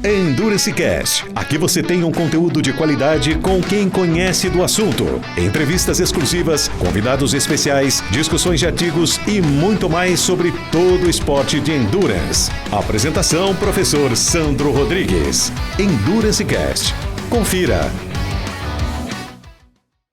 Endurance Cast. Aqui você tem um conteúdo de qualidade com quem conhece do assunto. Entrevistas exclusivas, convidados especiais, discussões de artigos e muito mais sobre todo o esporte de endurance. Apresentação: professor Sandro Rodrigues. Endurance Cast. Confira.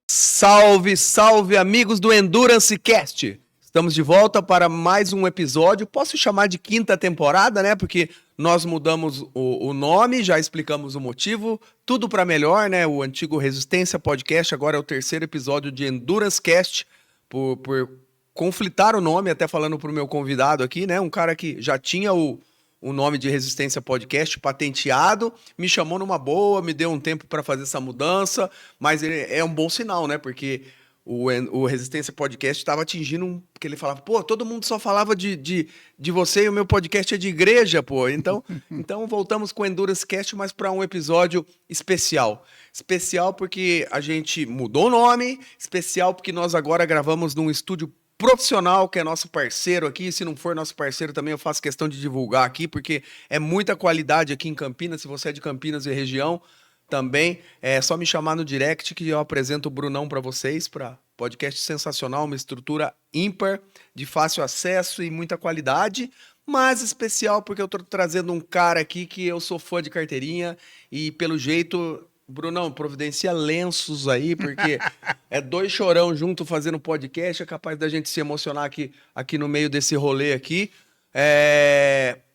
Salve, salve, amigos do Endurance Cast. Estamos de volta para mais um episódio. Posso chamar de quinta temporada, né? Porque nós mudamos o nome, já explicamos o motivo. Tudo para melhor, né? O antigo Resistência Podcast, agora é o terceiro episódio de Endurance Cast. Por conflitar o nome, até falando para o meu convidado aqui, né? Um cara que já tinha o nome de Resistência Podcast patenteado, me chamou numa boa, me deu um tempo para fazer essa mudança, mas é um bom sinal, né? Porque o Resistência Podcast estava atingindo porque ele falava, pô, todo mundo só falava de você e o meu podcast é de igreja, pô. Então voltamos com o Endurance Cast, mas para um episódio especial. Especial porque a gente mudou o nome, especial porque nós agora gravamos num estúdio profissional, que é nosso parceiro aqui. Se não for nosso parceiro também, eu faço questão de divulgar aqui, porque é muita qualidade aqui em Campinas. Se você é de Campinas e região, também é só me chamar no direct que eu apresento o Brunão para vocês, para podcast sensacional, uma estrutura ímpar, de fácil acesso e muita qualidade, mas especial porque eu tô trazendo um cara aqui que eu sou fã de carteirinha e pelo jeito, Brunão, providencia lenços aí, porque é dois chorão junto fazendo podcast, é capaz da gente se emocionar aqui no meio desse rolê aqui.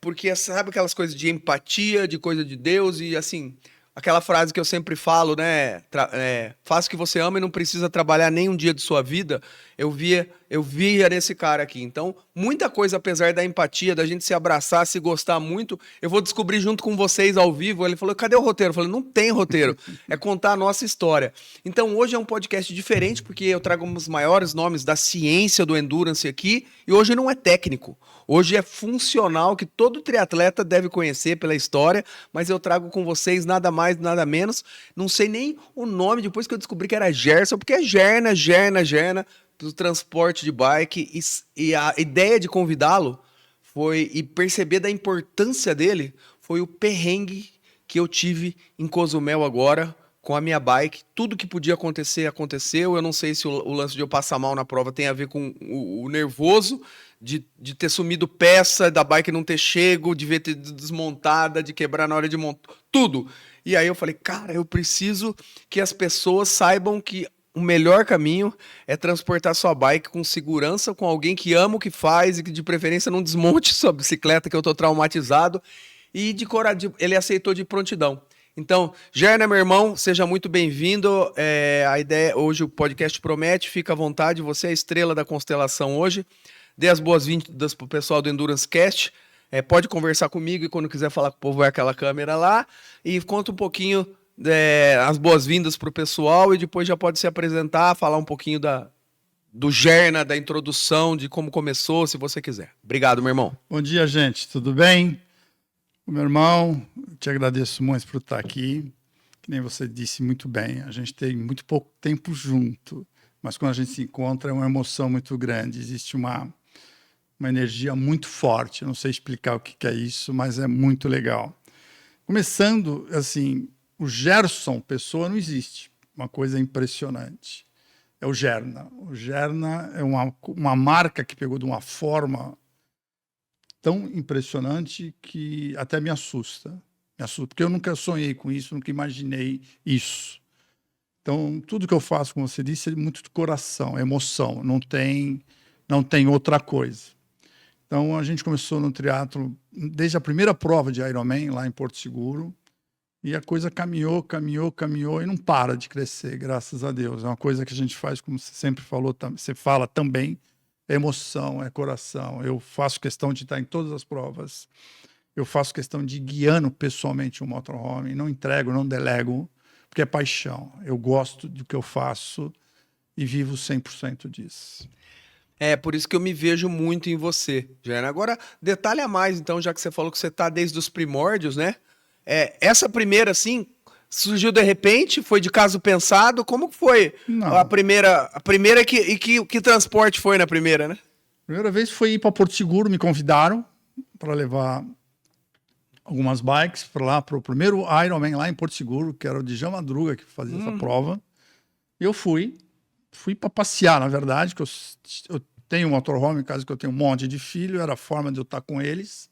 Porque sabe aquelas coisas de empatia, de coisa de Deus e assim, aquela frase que eu sempre falo, né? Faça o que você ama e não precisa trabalhar nem um dia de sua vida. Eu via nesse cara aqui. Então, muita coisa, apesar da empatia, da gente se abraçar, se gostar muito, eu vou descobrir junto com vocês ao vivo. Ele falou, cadê o roteiro? Eu falei, não tem roteiro. É contar a nossa história. Então, hoje é um podcast diferente, porque eu trago os maiores nomes da ciência do endurance aqui, e hoje não é técnico. Hoje é funcional, que todo triatleta deve conhecer pela história, mas eu trago com vocês nada mais, nada menos. Não sei nem o nome, depois que eu descobri que era Gerson, porque é Gerna, do transporte de bike, e a ideia de convidá-lo foi, e perceber da importância dele, foi o perrengue que eu tive em Cozumel agora, com a minha bike. Tudo que podia acontecer, aconteceu. Eu não sei se o lance de eu passar mal na prova tem a ver com o nervoso, de ter sumido peça, da bike não ter chego, de ver ter desmontada, de quebrar na hora de montar, tudo. E aí eu falei, cara, eu preciso que as pessoas saibam que o melhor caminho é transportar sua bike com segurança, com alguém que ama o que faz e que de preferência não desmonte sua bicicleta, que eu tô traumatizado. E ele aceitou de prontidão. Então, Gerna, meu irmão, seja muito bem-vindo. A ideia, hoje o podcast promete, fica à vontade, você é a estrela da constelação hoje. Dê as boas-vindas pro pessoal do Endurance Cast. Pode conversar comigo e quando quiser falar com o povo, vai aquela câmera lá. E conta um pouquinho as boas-vindas pro pessoal e depois já pode se apresentar, falar um pouquinho do Gerna, da introdução, de como começou, se você quiser. Obrigado, meu irmão. Bom dia, gente. Tudo bem? Meu irmão, eu te agradeço muito por estar aqui. Que nem você disse muito bem, a gente tem muito pouco tempo junto, mas quando a gente se encontra é uma emoção muito grande. Existe uma energia muito forte. Eu não sei explicar o que é isso, mas é muito legal. Começando, assim, o Gerson, pessoa, não existe. Uma coisa impressionante. É o Gerna. O Gerna é uma marca que pegou de uma forma tão impressionante que até me assusta. Me assusta, porque eu nunca sonhei com isso, nunca imaginei isso. Então, tudo que eu faço, como você disse, é muito de coração, é emoção, não tem outra coisa. Então, a gente começou no triatlo desde a primeira prova de Ironman, lá em Porto Seguro, e a coisa caminhou e não para de crescer, graças a Deus. É uma coisa que a gente faz, como você sempre falou, você fala também, é emoção, é coração. Eu faço questão de estar em todas as provas. Eu faço questão de ir guiando pessoalmente um motorhome, não entrego, não delego, porque é paixão. Eu gosto do que eu faço e vivo 100% disso. É por isso que eu me vejo muito em você, Gerna. Agora, detalhe a mais, então, já que você falou que você está desde os primórdios, né? Essa primeira, assim, surgiu de repente? Foi de caso pensado? Como que foi? Não. A primeira que transporte foi na primeira, né? A primeira vez foi ir para Porto Seguro, me convidaram para levar algumas bikes para o primeiro Ironman lá em Porto Seguro, que era o Djalma Madruga que fazia essa prova. Eu fui para passear, na verdade, que eu tenho um motorhome, em casa que eu tenho um monte de filho, era a forma de eu estar com eles.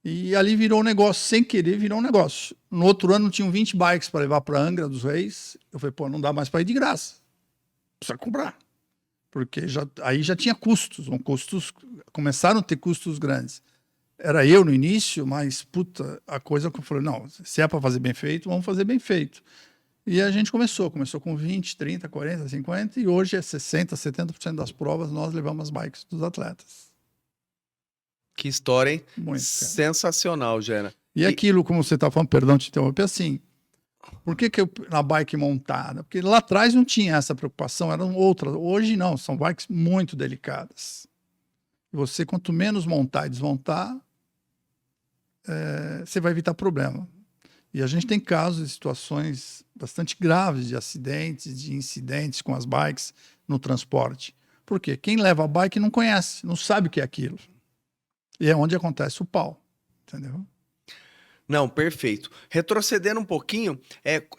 E ali virou um negócio, sem querer, virou um negócio. No outro ano tinham 20 bikes para levar para Angra dos Reis. Eu falei, pô, não dá mais para ir de graça. Precisa comprar. Porque aí já tinha custos, começaram a ter custos grandes. Era eu no início, mas, puta, a coisa que eu falei, não, se é para fazer bem feito, vamos fazer bem feito. E a gente começou com 20, 30, 40, 50, e hoje é 60, 70% das provas nós levamos as bikes dos atletas. Que história, hein? Muito, sensacional, Gera. E aquilo, como você está falando, perdão te interromper, assim, por que eu na bike montada? Porque lá atrás não tinha essa preocupação, eram outras. Hoje não, são bikes muito delicadas. Você, quanto menos montar e desmontar, você vai evitar problema. E a gente tem casos e situações bastante graves de acidentes, de incidentes com as bikes no transporte. Por quê? Quem leva a bike não conhece, não sabe o que é aquilo. E é onde acontece o pau, entendeu? Não, perfeito. Retrocedendo um pouquinho,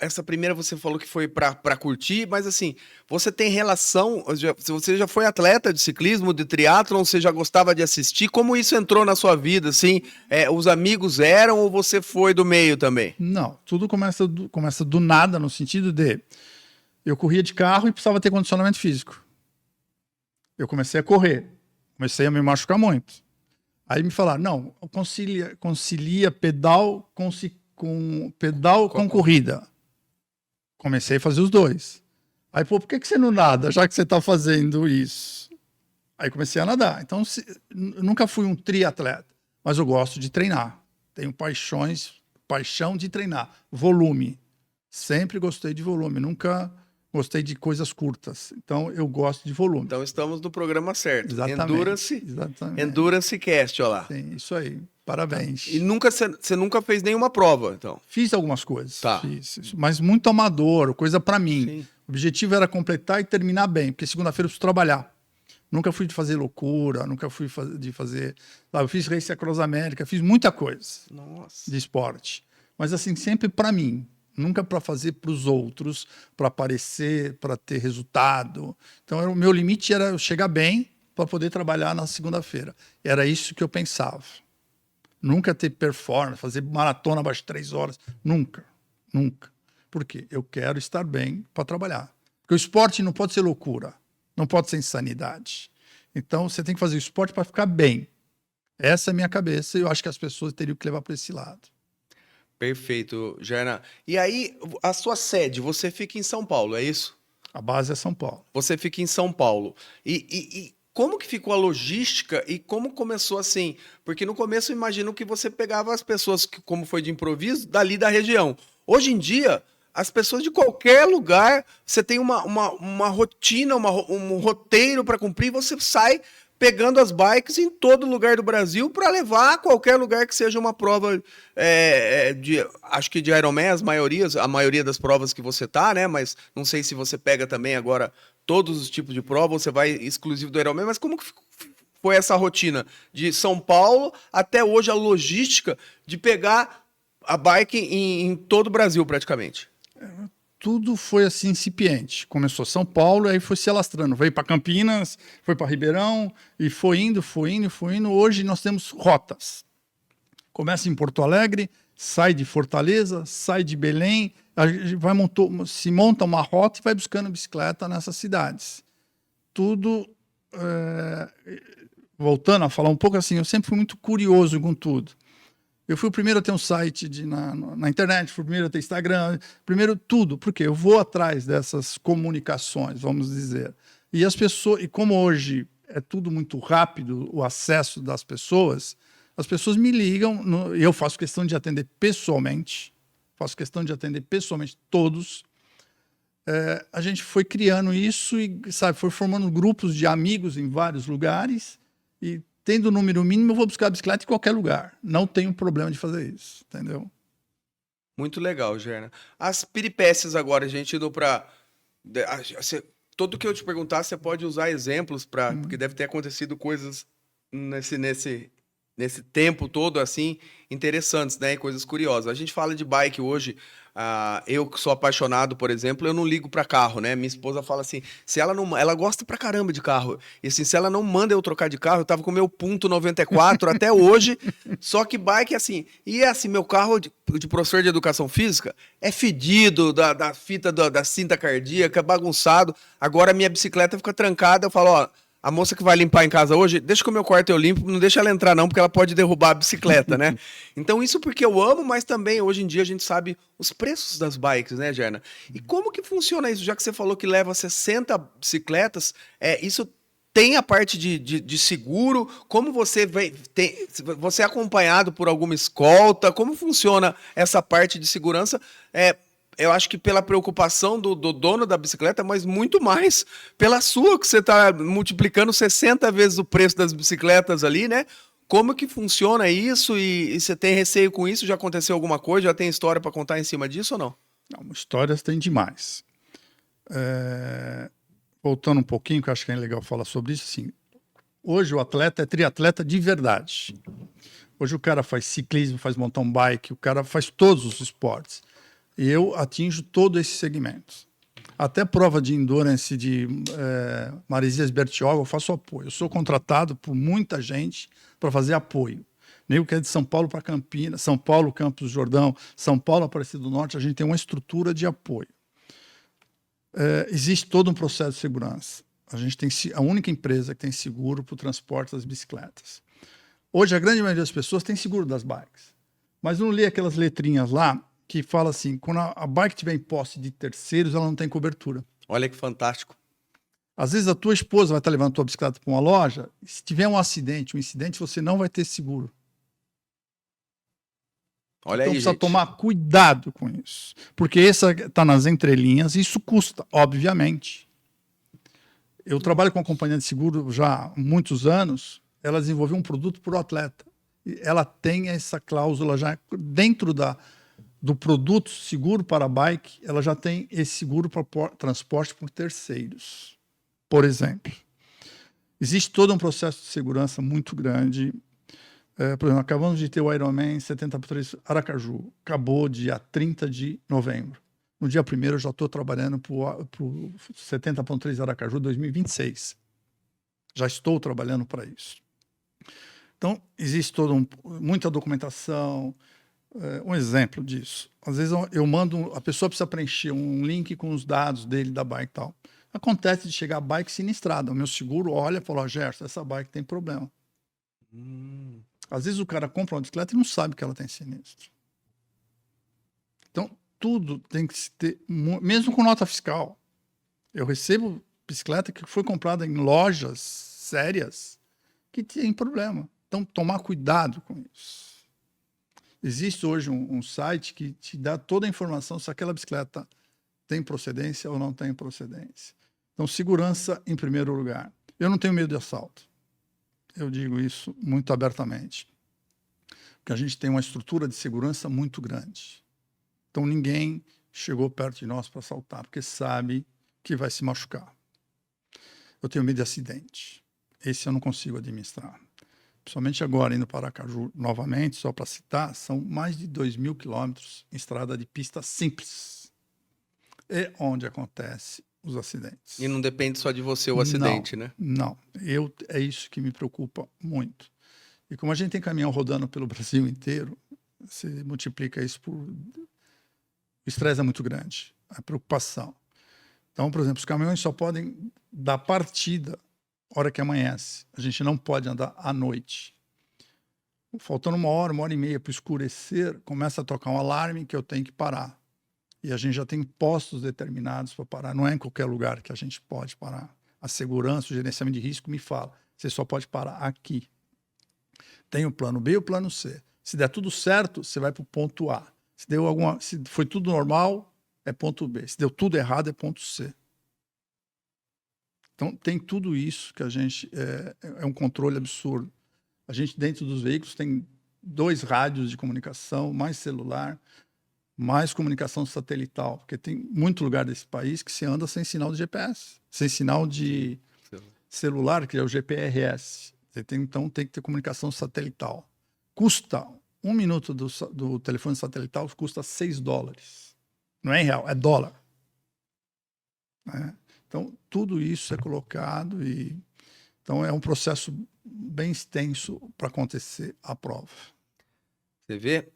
essa primeira você falou que foi para curtir, mas assim, você tem relação, você já foi atleta de ciclismo, de triatlon, você já gostava de assistir, como isso entrou na sua vida, assim, os amigos eram ou você foi do meio também? Não, tudo começa do nada, no sentido de, eu corria de carro e precisava ter condicionamento físico. Eu comecei a correr, comecei a me machucar muito. Aí me falaram, não, concilia pedal com corrida. Comecei a fazer os dois. Aí, pô, por que você não nada, já que você está fazendo isso? Aí comecei a nadar. Então, eu nunca fui um triatleta, mas eu gosto de treinar. Tenho paixão de treinar. Volume. Sempre gostei de volume, nunca gostei de coisas curtas. Então, eu gosto de volume. Então, estamos no programa certo. Exatamente. Endurance Cast, olha lá. Sim, isso aí. Parabéns. E você nunca fez nenhuma prova, então? Fiz algumas coisas. Tá. Fiz, mas muito amador, coisa para mim. Sim. O objetivo era completar e terminar bem, porque segunda-feira eu preciso trabalhar. Nunca fui de fazer loucura, nunca fui de fazer... Eu fiz Race Across América, fiz muita coisa. Nossa. De esporte. Mas assim, sempre para mim. Nunca para fazer para os outros, para aparecer, para ter resultado. Então, o meu limite era eu chegar bem para poder trabalhar na segunda-feira. Era isso que eu pensava. Nunca ter performance, fazer maratona abaixo de 3 horas. Nunca. Nunca. Por quê? Eu quero estar bem para trabalhar. Porque o esporte não pode ser loucura. Não pode ser insanidade. Então, você tem que fazer o esporte para ficar bem. Essa é a minha cabeça e eu acho que as pessoas teriam que levar para esse lado. Perfeito, Jaina. E aí, a sua sede, você fica em São Paulo, é isso? A base é São Paulo. Você fica em São Paulo. E como que ficou a logística e como começou assim? Porque no começo eu imagino que você pegava as pessoas, como foi de improviso, dali da região. Hoje em dia, as pessoas de qualquer lugar, você tem uma rotina, um roteiro para cumprir, você sai pegando as bikes em todo lugar do Brasil para levar a qualquer lugar que seja uma prova acho que de Ironman, a maioria das provas que você tá, né? Mas não sei se você pega também agora todos os tipos de prova, você vai exclusivo do Ironman, mas como que foi essa rotina de São Paulo até hoje, a logística de pegar a bike em todo o Brasil praticamente? Tudo foi assim incipiente. Começou São Paulo, aí foi se alastrando. Veio para Campinas, foi para Ribeirão, e foi indo. Hoje nós temos rotas. Começa em Porto Alegre, sai de Fortaleza, sai de Belém, se monta uma rota e vai buscando bicicleta nessas cidades. Tudo... Voltando a falar um pouco assim, eu sempre fui muito curioso com tudo. Eu fui o primeiro a ter um site na internet, fui o primeiro a ter Instagram, primeiro tudo, porque eu vou atrás dessas comunicações, vamos dizer. E as pessoas, e como hoje é tudo muito rápido, o acesso das pessoas, as pessoas me ligam, eu faço questão de atender pessoalmente, todos. A gente foi criando isso e, foi formando grupos de amigos em vários lugares e tendo o número mínimo, eu vou buscar a bicicleta em qualquer lugar. Não tenho problema de fazer isso, entendeu? Muito legal, Gerna. As peripécias agora, a gente indo para... Tudo que eu te perguntar, você pode usar exemplos, porque deve ter acontecido coisas nesse nesse tempo todo, assim, interessantes, né? E coisas curiosas. A gente fala de bike hoje, eu que sou apaixonado, por exemplo, eu não ligo pra carro, né? Minha esposa fala assim, se ela não, ela gosta pra caramba de carro, e assim, se ela não manda eu trocar de carro, eu tava com o meu Punto 94 até hoje, só que bike, assim, e assim, meu carro de professor de educação física é fedido da fita da cinta cardíaca, bagunçado, agora minha bicicleta fica trancada, eu falo, ó, a moça que vai limpar em casa hoje, deixa que o meu quarto eu limpo, não deixa ela entrar não, porque ela pode derrubar a bicicleta, né? Então isso porque eu amo, mas também hoje em dia a gente sabe os preços das bikes, né, Gerna? E como que funciona isso? Já que você falou que leva 60 bicicletas, isso tem a parte de seguro? Como você você é acompanhado por alguma escolta? Como funciona essa parte de segurança? Eu acho que pela preocupação do dono da bicicleta, mas muito mais pela sua, que você está multiplicando 60 vezes o preço das bicicletas ali, né? Como que funciona isso e você tem receio com isso? Já aconteceu alguma coisa? Já tem história para contar em cima disso ou não? Não, histórias tem demais. Voltando um pouquinho, que eu acho que é legal falar sobre isso, assim, hoje o atleta é triatleta de verdade. Hoje o cara faz ciclismo, faz mountain bike, o cara faz todos os esportes. E eu atinjo todo esse segmento. Até prova de endurance de Maresias Bertioga, eu faço apoio. Eu sou contratado por muita gente para fazer apoio. Nego que é de São Paulo para Campinas, São Paulo, Campos do Jordão, São Paulo, Aparecida do Norte, a gente tem uma estrutura de apoio. Existe todo um processo de segurança. A gente tem a única empresa que tem seguro para o transporte das bicicletas. Hoje, a grande maioria das pessoas tem seguro das bikes. Mas não li aquelas letrinhas lá que fala assim, quando a bike estiver em posse de terceiros, ela não tem cobertura. Olha que fantástico. Às vezes a tua esposa vai estar levando a tua bicicleta para uma loja, se tiver um incidente, você não vai ter seguro. Olha Então aí, precisa gente. tomar cuidado com isso. Porque essa está nas entrelinhas e isso custa, obviamente. Eu trabalho com uma companhia de seguro já há muitos anos, ela desenvolveu um produto para o atleta. E ela tem essa cláusula já dentro do produto seguro para bike, ela já tem esse seguro para transporte por terceiros. Por exemplo, existe todo um processo de segurança muito grande. Por exemplo, acabamos de ter o Ironman 70x3 Aracaju. Acabou dia 30 de novembro. No dia 1º eu já estou trabalhando para o 70.3 Aracaju 2026. Já estou trabalhando para isso. Então, existe muita documentação. Um exemplo disso. Às vezes eu mando, a pessoa precisa preencher um link com os dados dele da bike e tal. Acontece de chegar a bike sinistrada. O meu seguro olha e fala, Gerson, essa bike tem problema. Às vezes o cara compra uma bicicleta e não sabe que ela tem sinistro. Então, tudo tem que ter, mesmo com nota fiscal. Eu recebo bicicleta que foi comprada em lojas sérias que tem problema. Então, tomar cuidado com isso. Existe hoje um site que te dá toda a informação se aquela bicicleta tem procedência ou não tem procedência. Então, segurança em primeiro lugar. Eu não tenho medo de assalto. Eu digo isso muito abertamente. Porque a gente tem uma estrutura de segurança muito grande. Então, ninguém chegou perto de nós para assaltar, porque sabe que vai se machucar. Eu tenho medo de acidente. Esse eu não consigo administrar. Principalmente agora, indo para Aracaju novamente, só para citar, são mais de 2.000 quilômetros em estrada de pista simples. É onde acontece os acidentes. E não depende só de você o acidente, né? Não, é isso que me preocupa muito. E como a gente tem caminhão rodando pelo Brasil inteiro, você multiplica isso por... O estresse é muito grande, a preocupação. Então, por exemplo, os caminhões só podem dar partida hora que amanhece. A gente não pode andar à noite. Faltando uma hora e meia para escurecer, começa a tocar um alarme que eu tenho que parar. E a gente já tem postos determinados para parar. Não é em qualquer lugar que a gente pode parar. A segurança, o gerenciamento de risco me fala, você só pode parar aqui. Tem o plano B e o plano C. Se der tudo certo, você vai para o ponto A. Se foi tudo normal, é ponto B. Se deu tudo errado, é ponto C. Então, tem tudo isso que a gente... É um controle absurdo. A gente, dentro dos veículos, tem 2 rádios de comunicação, mais celular, mais comunicação satelital, porque tem muito lugar desse país que se anda sem sinal de GPS, sem sinal de celular, que é o GPRS. Então, tem que ter comunicação satelital. custa, 1 minuto do telefone satelital custa $6. Não é em real, é dólar. Né? Então, tudo isso é colocado e... Então, é um processo bem extenso para acontecer a prova. Você vê,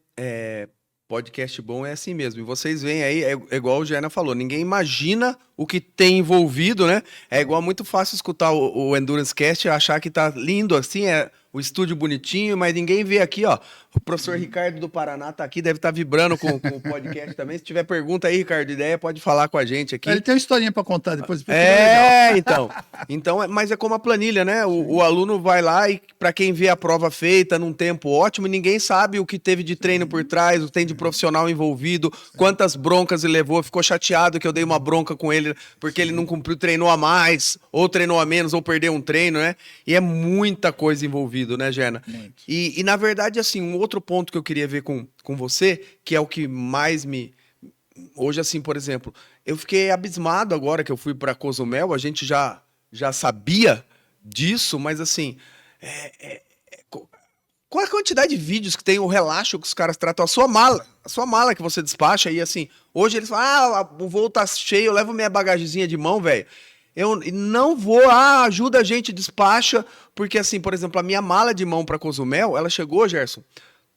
podcast bom é assim mesmo. E vocês veem aí, é igual o Gerna falou, ninguém imagina o que tem envolvido, né? É igual muito fácil escutar o Endurance Cast e achar que tá lindo assim, o estúdio bonitinho, mas ninguém vê aqui, ó. O professor Ricardo do Paraná tá aqui, deve estar vibrando com o podcast também. Se tiver pergunta aí, Ricardo, ideia, pode falar com a gente aqui. Ele tem uma historinha para contar depois. Então, mas é como a planilha, né? O aluno vai lá e para quem vê a prova feita num tempo ótimo, ninguém sabe o que teve de treino por trás, o que tem de profissional envolvido, quantas broncas ele levou, ficou chateado que eu dei uma bronca com ele porque ele não cumpriu, treinou a mais, ou treinou a menos, ou perdeu um treino, né? E é muita coisa envolvida, né, Gerna? E na verdade, assim, um outro ponto que eu queria ver com você, que é o que mais me... Hoje, assim, por exemplo, eu fiquei abismado agora que eu fui para Cozumel, a gente já sabia disso, mas assim... Qual a quantidade de vídeos que tem, o relaxo que os caras tratam, a sua mala que você despacha, e assim, hoje eles falam, o voo tá cheio, eu levo minha bagagezinha de mão, velho. Eu não vou, ajuda a gente, despacha, porque assim, por exemplo, a minha mala de mão para Cozumel, ela chegou, Gerson,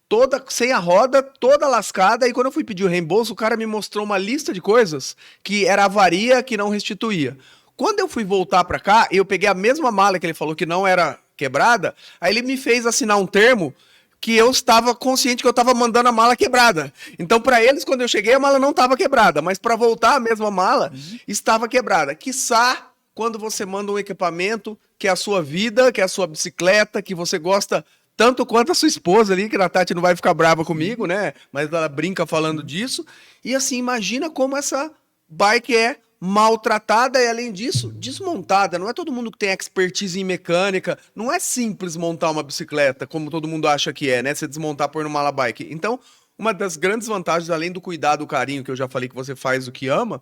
toda sem a roda, toda lascada, e quando eu fui pedir o reembolso, o cara me mostrou uma lista de coisas que era avaria, que não restituía. Quando eu fui voltar para cá, eu peguei a mesma mala que ele falou que não era quebrada, aí ele me fez assinar um termo que eu estava consciente que eu estava mandando a mala quebrada. Então, para eles, quando eu cheguei, a mala não estava quebrada, mas para voltar, a mesma mala estava quebrada. Quiçá quando você manda um equipamento que é a sua vida, que é a sua bicicleta, que você gosta tanto quanto a sua esposa ali, que a Tati não vai ficar brava comigo, né? Mas ela brinca falando disso. E assim, imagina como essa bike é maltratada e, além disso, desmontada. Não é todo mundo que tem expertise em mecânica. Não é simples montar uma bicicleta, como todo mundo acha que é, né? Você desmontar por uma bike. Então, uma das grandes vantagens, além do cuidado, do carinho, que eu já falei que você faz o que ama,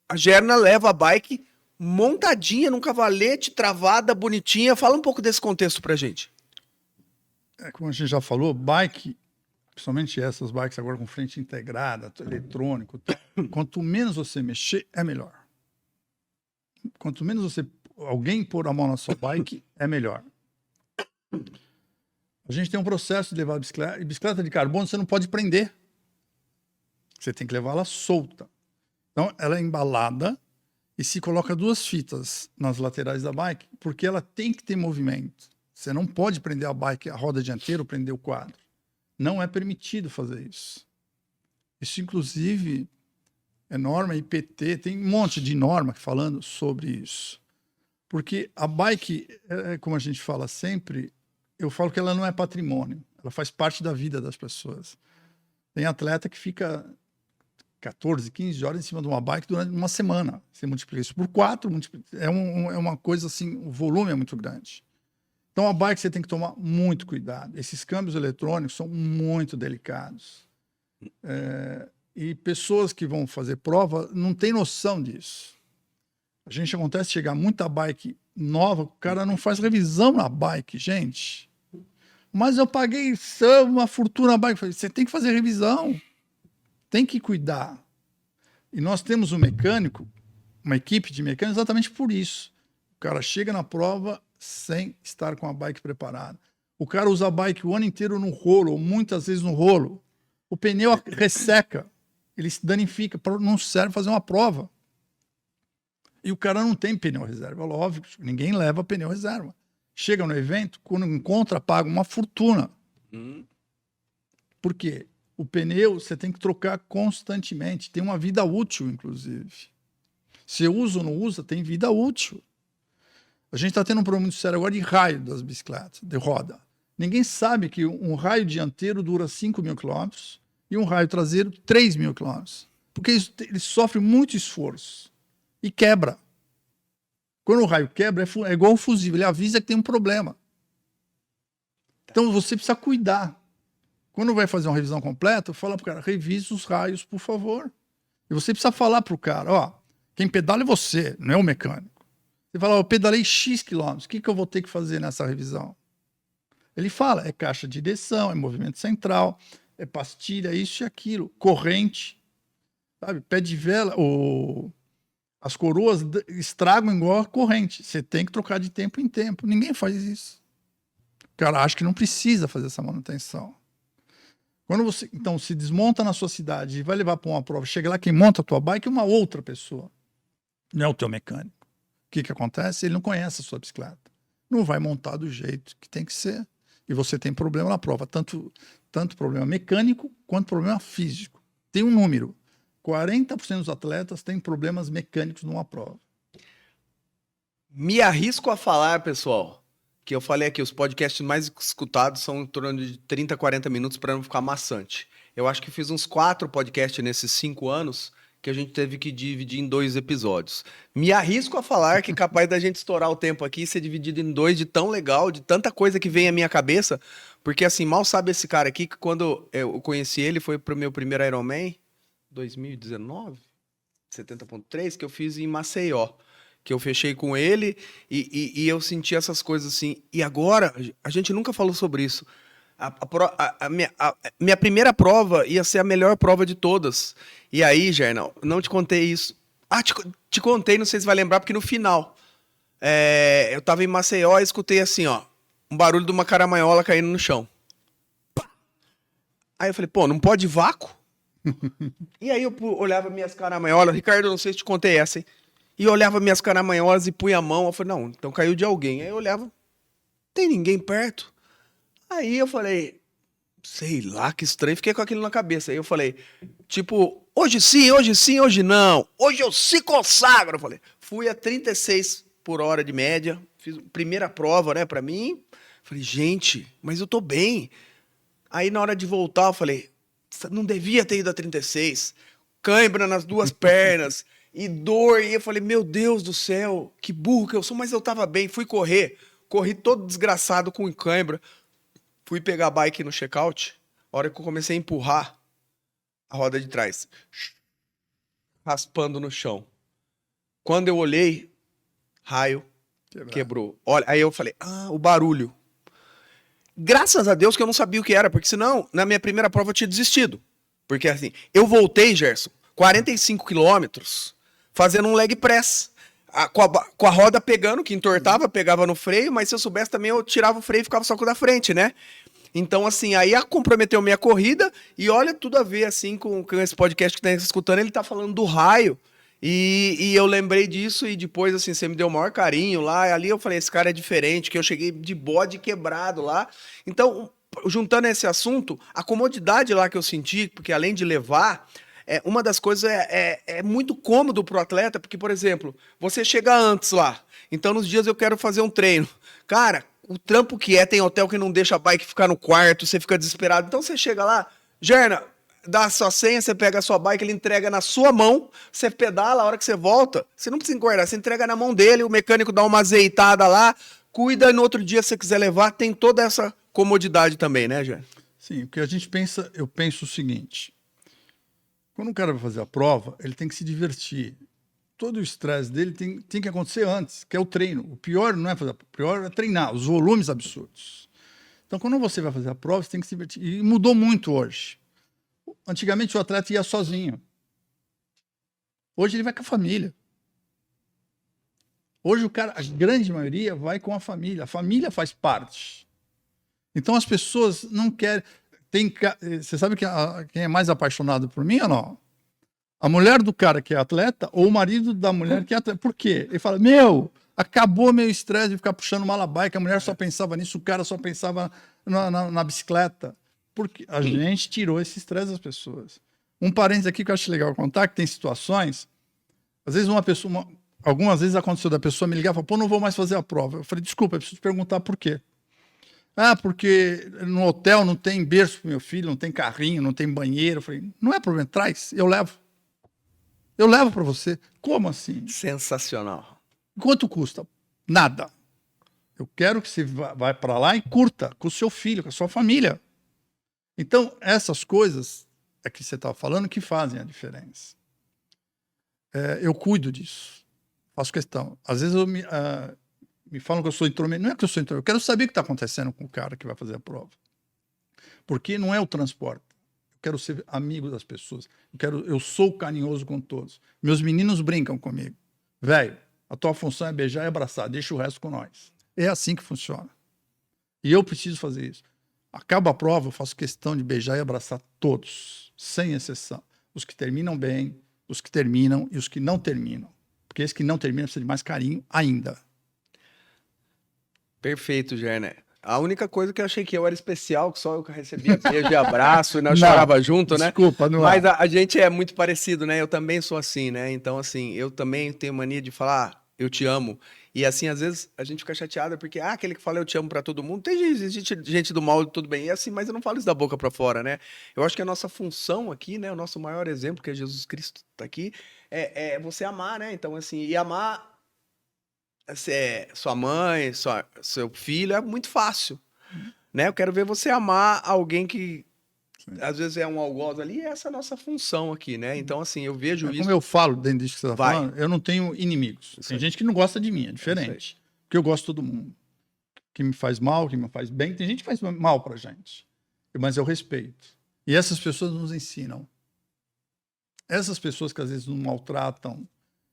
a Gerna leva a bike montadinha num cavalete, travada, bonitinha. Fala um pouco desse contexto pra gente. Como a gente já falou, bike, principalmente essas bikes agora com frente integrada, eletrônico, quanto menos você mexer, é melhor. Quanto menos alguém pôr a mão na sua bike, é melhor. A gente tem um processo de levar a bicicleta, e bicicleta de carbono você não pode prender. Você tem que levá-la solta. Então, ela é embalada e se coloca 2 fitas nas laterais da bike, porque ela tem que ter movimento. Você não pode prender a bike, a roda dianteira, ou prender o quadro. Não é permitido fazer isso. Isso, inclusive, é norma IPT, tem um monte de norma falando sobre isso. Porque a bike, como a gente fala sempre, eu falo que ela não é patrimônio, ela faz parte da vida das pessoas. Tem atleta que fica 14, 15 horas em cima de uma bike durante uma semana. Você multiplica isso por 4, é uma coisa assim, o volume é muito grande. Então, a bike você tem que tomar muito cuidado. Esses câmbios eletrônicos são muito delicados. E pessoas que vão fazer prova não têm noção disso. A gente acontece chegar muita bike nova, o cara não faz revisão na bike, gente. Mas eu paguei uma fortuna na bike. Você tem que fazer revisão. Tem que cuidar. E nós temos um mecânico, uma equipe de mecânicos, exatamente por isso. O cara chega na prova sem estar com a bike preparada. O cara usa a bike o ano inteiro no rolo, ou muitas vezes no rolo. O pneu resseca, ele se danifica, não serve fazer uma prova. E o cara não tem pneu reserva, óbvio, ninguém leva pneu reserva. Chega no evento, quando encontra, paga uma fortuna. Por quê? O pneu você tem que trocar constantemente, tem uma vida útil, inclusive. Se usa ou não usa, tem vida útil. A gente está tendo um problema muito sério agora de raio das bicicletas, de roda. Ninguém sabe que um raio dianteiro dura 5.000 quilômetros e um raio traseiro 3.000 quilômetros. Porque ele sofre muito esforço e quebra. Quando o raio quebra, é igual um fusível, ele avisa que tem um problema. Então você precisa cuidar. Quando vai fazer uma revisão completa, fala para o cara, revise os raios, por favor. E você precisa falar para o cara, quem pedala é você, não é o mecânico. Você fala, eu pedalei X quilômetros, o que eu vou ter que fazer nessa revisão? Ele fala, é caixa de direção, é movimento central, é pastilha, isso e aquilo, corrente, sabe? Pé de vela, as coroas estragam igual a corrente. Você tem que trocar de tempo em tempo. Ninguém faz isso. O cara acha que não precisa fazer essa manutenção. Quando você, então, se desmonta na sua cidade e vai levar para uma prova, chega lá, quem monta a tua bike é uma outra pessoa. Não é o teu mecânico. O que acontece? Ele não conhece a sua bicicleta. Não vai montar do jeito que tem que ser. E você tem problema na prova. Tanto problema mecânico quanto problema físico. Tem um número. 40% dos atletas têm problemas mecânicos numa prova. Me arrisco a falar, pessoal, que eu falei aqui, os podcasts mais escutados são em torno de 30, 40 minutos para não ficar maçante. Eu acho que fiz uns 4 podcasts nesses 5 anos que a gente teve que dividir em 2 episódios. Me arrisco a falar que é capaz da gente estourar o tempo aqui e ser dividido em 2 de tão legal, de tanta coisa que vem à minha cabeça, porque assim, mal sabe esse cara aqui que quando eu conheci ele, foi pro meu primeiro Ironman, 2019, 70.3, que eu fiz em Maceió. Que eu fechei com ele e eu senti essas coisas assim. E agora, a gente nunca falou sobre isso. A minha primeira prova ia ser a melhor prova de todas. E aí, Gernal, não te contei isso. Te contei, não sei se vai lembrar, porque no final, eu tava em Maceió e escutei assim, ó, um barulho de uma caramanhola caindo no chão. Pá! Aí eu falei, pô, não pode vácuo? E aí eu olhava minhas caramanholas. Ricardo, não sei se te contei essa, hein? E eu olhava minhas caramanholas e punha a mão. Eu falei, não, então caiu de alguém. Aí eu olhava, tem ninguém perto. Aí eu falei, sei lá, que estranho. Fiquei com aquilo na cabeça. Aí eu falei, tipo, hoje sim, hoje não. Hoje eu se consagro. Eu falei, fui a 36 por hora de média. Fiz a primeira prova, né, pra mim. Falei, gente, mas eu tô bem. Aí na hora de voltar, eu falei, não devia ter ido a 36. Cãibra nas 2 pernas. E dor, e eu falei, meu Deus do céu, que burro que eu sou, mas eu tava bem, fui correr, corri todo desgraçado com cãibra, fui pegar a bike no check-out, a hora que eu comecei a empurrar a roda de trás, raspando no chão. Quando eu olhei, raio, quebrou. Olha, aí eu falei, o barulho. Graças a Deus que eu não sabia o que era, porque senão, na minha primeira prova eu tinha desistido. Porque assim, eu voltei, Gerson, 45 quilômetros, fazendo um leg press, com a roda pegando, que entortava, pegava no freio, mas se eu soubesse também eu tirava o freio e ficava só com o da frente, né? Então, assim, aí comprometeu minha corrida e olha, tudo a ver, assim, com esse podcast que tá escutando, ele tá falando do raio e eu lembrei disso e depois, assim, você me deu o maior carinho lá, e ali eu falei, esse cara é diferente, que eu cheguei de bode quebrado lá. Então, juntando esse assunto, a comodidade lá que eu senti, porque além de levar... uma das coisas é muito cômodo pro atleta, porque, por exemplo, você chega antes lá, então nos dias eu quero fazer um treino. Cara, o trampo que tem hotel que não deixa a bike ficar no quarto, você fica desesperado. Então você chega lá, Gerna, dá a sua senha, você pega a sua bike, ele entrega na sua mão, você pedala, a hora que você volta, você não precisa guardar, você entrega na mão dele, o mecânico dá uma azeitada lá, cuida, e no outro dia, se você quiser levar, tem toda essa comodidade também, né, Gerna? Sim, porque a gente pensa, eu penso o seguinte... Quando o cara vai fazer a prova, ele tem que se divertir. Todo o estresse dele tem que acontecer antes, que é o treino. O pior não é fazer, o pior é treinar, os volumes absurdos. Então, quando você vai fazer a prova, você tem que se divertir. E mudou muito hoje. Antigamente, o atleta ia sozinho. Hoje, ele vai com a família. Hoje, a grande maioria vai com a família. A família faz parte. Então, as pessoas não querem... Você sabe quem é mais apaixonado por mim ou não? A mulher do cara que é atleta ou o marido da mulher que é atleta. Por quê? Ele fala, acabou meu estresse de ficar puxando malabike, a mulher só pensava nisso, o cara só pensava na bicicleta. Porque a gente tirou esse estresse das pessoas. Um parênteses aqui que eu acho legal contar, que tem situações, às vezes algumas vezes aconteceu da pessoa me ligar e falar, pô, não vou mais fazer a prova. Eu falei, desculpa, eu preciso te perguntar por quê. Porque no hotel não tem berço pro meu filho, não tem carrinho, não tem banheiro. Eu falei, não é problema, traz, eu levo. Eu levo para você. Como assim? Sensacional. Quanto custa? Nada. Eu quero que você vá para lá e curta com o seu filho, com a sua família. Então, essas coisas que você estava falando que fazem a diferença. Eu cuido disso. Faço questão. Às vezes me falam que eu sou intrometido. Não é que eu sou intrometido, eu quero saber o que está acontecendo com o cara que vai fazer a prova. Porque não é o transporte. Eu quero ser amigo das pessoas. Eu sou carinhoso com todos. Meus meninos brincam comigo. Velho, a tua função é beijar e abraçar, deixa o resto com nós. É assim que funciona. E eu preciso fazer isso. Acaba a prova, eu faço questão de beijar e abraçar todos, sem exceção. Os que terminam bem, os que terminam e os que não terminam. Porque esse que não termina precisa de mais carinho ainda. Perfeito, Gerner. A única coisa que eu achei que eu era especial, que só eu recebia beijo e abraço e nós chorava junto, né? Desculpa, não Mas é. a gente é muito parecido, né? Eu também sou assim, né? Então, assim, eu também tenho mania de falar, eu te amo. E assim, às vezes, a gente fica chateado porque, aquele que fala eu te amo pra todo mundo, tem gente do mal, tudo bem. E assim, mas eu não falo isso da boca pra fora, né? Eu acho que a nossa função aqui, né? O nosso maior exemplo, que é Jesus Cristo tá aqui, é você amar, né? Então, assim, e amar sua mãe, seu filho, é muito fácil, né? Eu quero ver você amar alguém que às vezes é um algoz ali, e essa é a nossa função aqui, né? Então, assim, eu vejo isso. Como eu falo dentro disso que você está Vai. falando, eu não tenho inimigos. Isso Tem aí. gente que não gosta de mim, é diferente. Porque eu gosto de todo mundo. Quem me faz mal, quem me faz bem. Tem gente que faz mal pra gente. Mas eu respeito. E essas pessoas nos ensinam. Essas pessoas que às vezes nos maltratam,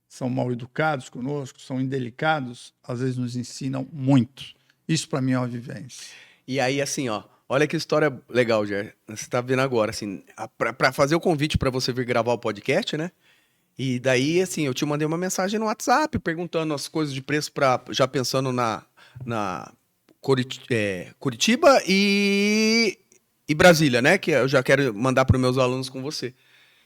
são mal educados conosco, são indelicados, às vezes nos ensinam muito. Isso para mim é uma vivência. E aí, assim, ó, olha que história legal, Jer. Você tá vendo agora, assim, pra fazer o convite pra você vir gravar o podcast, né? E daí, assim, eu te mandei uma mensagem no WhatsApp perguntando as coisas de preço já pensando na Curitiba e Brasília, né? Que eu já quero mandar para meus alunos com você.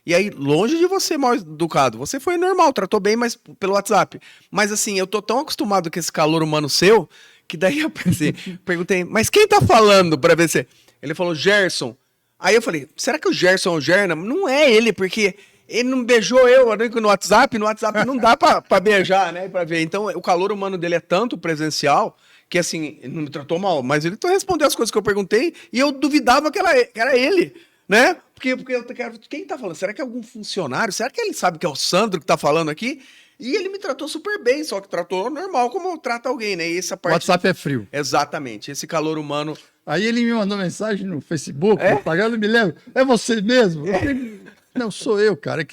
E aí, longe de você mal educado, você foi normal, tratou bem, mas pelo WhatsApp. Mas assim, eu tô tão acostumado com esse calor humano seu, que daí eu pensei, perguntei, mas quem tá falando pra ver se... Ele falou, Gerson. Aí eu falei, será que o Gerson é o Gerna? Não é ele, porque ele não beijou eu no WhatsApp não dá pra beijar, né, pra ver. Então, o calor humano dele é tanto presencial, que assim, ele não me tratou mal, mas ele respondeu as coisas que eu perguntei, e eu duvidava que era ele. Né? Porque eu quero. Quem tá falando? Será que é algum funcionário? Será que ele sabe que é o Sandro que tá falando aqui? E ele me tratou super bem, só que tratou normal como trata alguém, né? E essa parte... O WhatsApp é frio. Exatamente, esse calor humano. Aí ele me mandou mensagem no Facebook, eu me lembro. É você mesmo? Eu falei, não, sou eu, cara.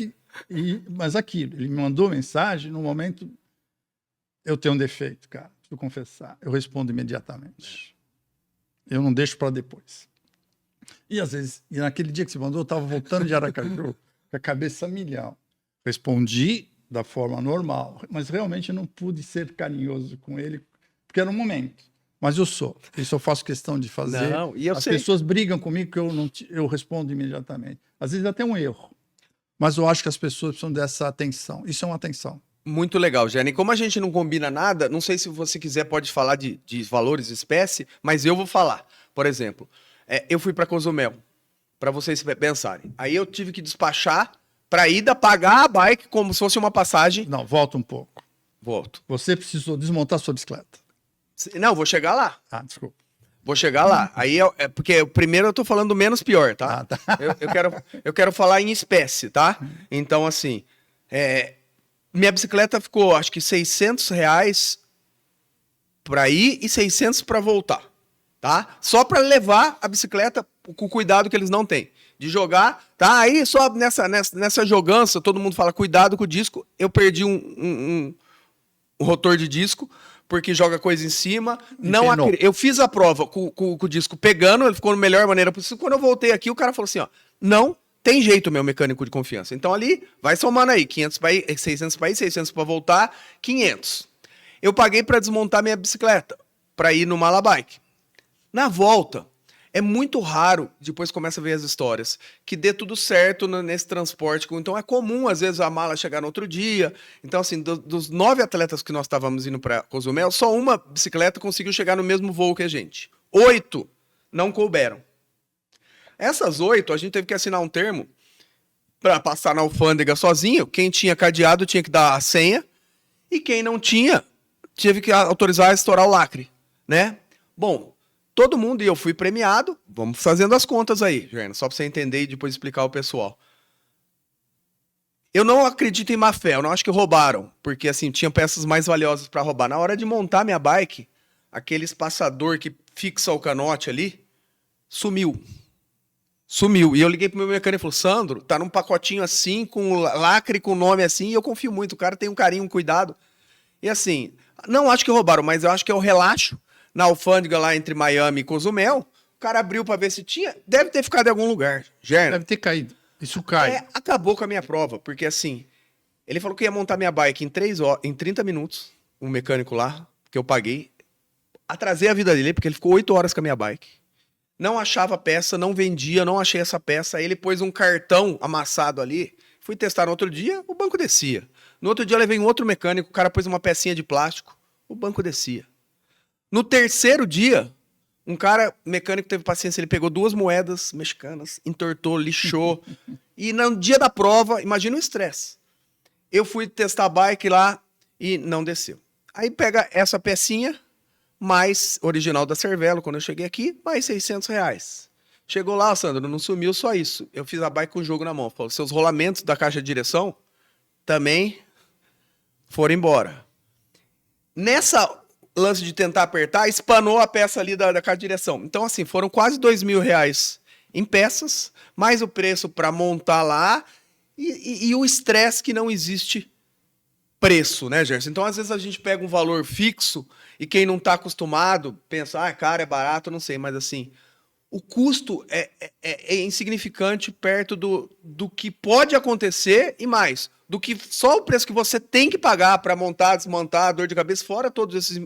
Mas aquilo, ele me mandou mensagem no momento. Eu tenho um defeito, cara. Preciso confessar. Eu respondo imediatamente. Eu não deixo para depois. E às vezes, naquele dia que você mandou, eu estava voltando de Aracaju, com a cabeça a milhão. Respondi da forma normal, mas realmente eu não pude ser carinhoso com ele, porque era um momento. Mas eu sou. Isso eu faço questão de fazer. Não, e eu As sei. pessoas brigam comigo que eu respondo imediatamente. Às vezes até um erro. Mas eu acho que as pessoas precisam dessa atenção. Isso é uma atenção. Muito legal, Jenny. Como a gente não combina nada, não sei se você quiser, pode falar de valores de espécie, mas eu vou falar. Por exemplo... eu fui para Cozumel, para vocês pensarem. Aí eu tive que despachar para ida, pagar a bike como se fosse uma passagem. Não, volta um pouco. Volto. Você precisou desmontar sua bicicleta. Não, vou chegar lá. Desculpa. Vou chegar lá. Aí porque primeiro eu tô falando do menos pior, tá? Tá. Eu quero falar em espécie, tá? Então, assim, minha bicicleta ficou, acho que R$600 para ir e 600 para voltar. Tá? Só para levar a bicicleta com o cuidado que eles não têm. De jogar, tá? Aí só nessa jogança, todo mundo fala cuidado com o disco. Eu perdi um rotor de disco, porque joga coisa em cima. Eu fiz a prova com o disco pegando, ele ficou da melhor maneira possível. Quando eu voltei aqui, o cara falou assim, ó, não tem jeito, meu mecânico de confiança. Então ali, vai somando aí, 500 para ir, 600 para ir, 600 para voltar, 500. Eu paguei para desmontar minha bicicleta, para ir no Malabike. Na volta, é muito raro, depois começa a ver as histórias, que dê tudo certo nesse transporte. Então é comum, às vezes, a mala chegar no outro dia. Então, assim, dos 9 atletas que nós estávamos indo para Cozumel, só uma bicicleta conseguiu chegar no mesmo voo que a gente. 8 não couberam. Essas 8, a gente teve que assinar um termo para passar na alfândega sozinho. Quem tinha cadeado tinha que dar a senha. E quem não tinha, teve que autorizar a estourar o lacre, né? Bom... Todo mundo, e eu fui premiado, vamos fazendo as contas aí, Gerna, só para você entender e depois explicar ao pessoal. Eu não acredito em má fé, eu não acho que roubaram, porque assim, tinha peças mais valiosas pra roubar. Na hora de montar minha bike, aquele espaçador que fixa o canote ali, sumiu. Sumiu. E eu liguei pro meu mecânico e falou: Sandro, tá num pacotinho assim, com lacre, com nome assim, e eu confio muito. O cara tem um carinho, um cuidado. E assim, não acho que roubaram, mas eu acho que é o relaxo na alfândega lá entre Miami e Cozumel. O cara abriu pra ver se tinha. Deve ter ficado em algum lugar. Gerna. Deve ter caído. Isso cai. Acabou com a minha prova, porque assim, ele falou que ia montar minha bike em 3 horas, em 30 minutos, um mecânico lá, que eu paguei. Atrasei a vida dele, porque ele ficou 8 horas com a minha bike. Não achava peça, não vendia, não achei essa peça. Aí ele pôs um cartão amassado ali. Fui testar no outro dia, o banco descia. No outro dia eu levei um outro mecânico, o cara pôs uma pecinha de plástico, o banco descia. No terceiro dia, um cara mecânico teve paciência, ele pegou 2 moedas mexicanas, entortou, lixou. E no dia da prova, imagina o estresse. Eu fui testar a bike lá e não desceu. Aí pega essa pecinha, mais original da Cervelo, quando eu cheguei aqui, mais R$600. Chegou lá, Sandro, não sumiu só isso. Eu fiz a bike com o jogo na mão. Falou, seus rolamentos da caixa de direção também foram embora. Nessa lance de tentar apertar, espanou a peça ali da caixa de direção. Então, assim, foram quase R$2.000 em peças, mais o preço para montar lá e o estresse que não existe preço, né, Gerson? Então, às vezes a gente pega um valor fixo e quem não está acostumado pensa, ah, é caro, é barato, não sei, mas assim, o custo é insignificante perto do que pode acontecer e mais, do que só o preço que você tem que pagar para montar, desmontar, dor de cabeça, fora todos esses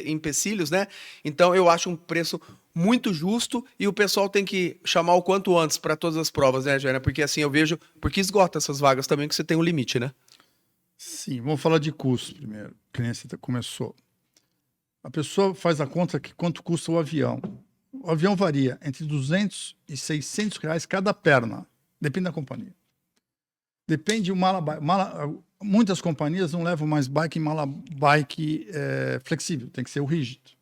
empecilhos, né? Então, eu acho um preço muito justo e o pessoal tem que chamar o quanto antes para todas as provas, né, Jana? Porque assim, eu vejo, porque esgota essas vagas também, que você tem um limite, né? Sim, vamos falar de custo primeiro, que nem você começou. A pessoa faz a conta que quanto custa o avião. O avião varia entre R$200 e R$600 cada perna, depende da companhia. Depende de muitas companhias não levam mais bike em bike flexível, tem que ser o rígido.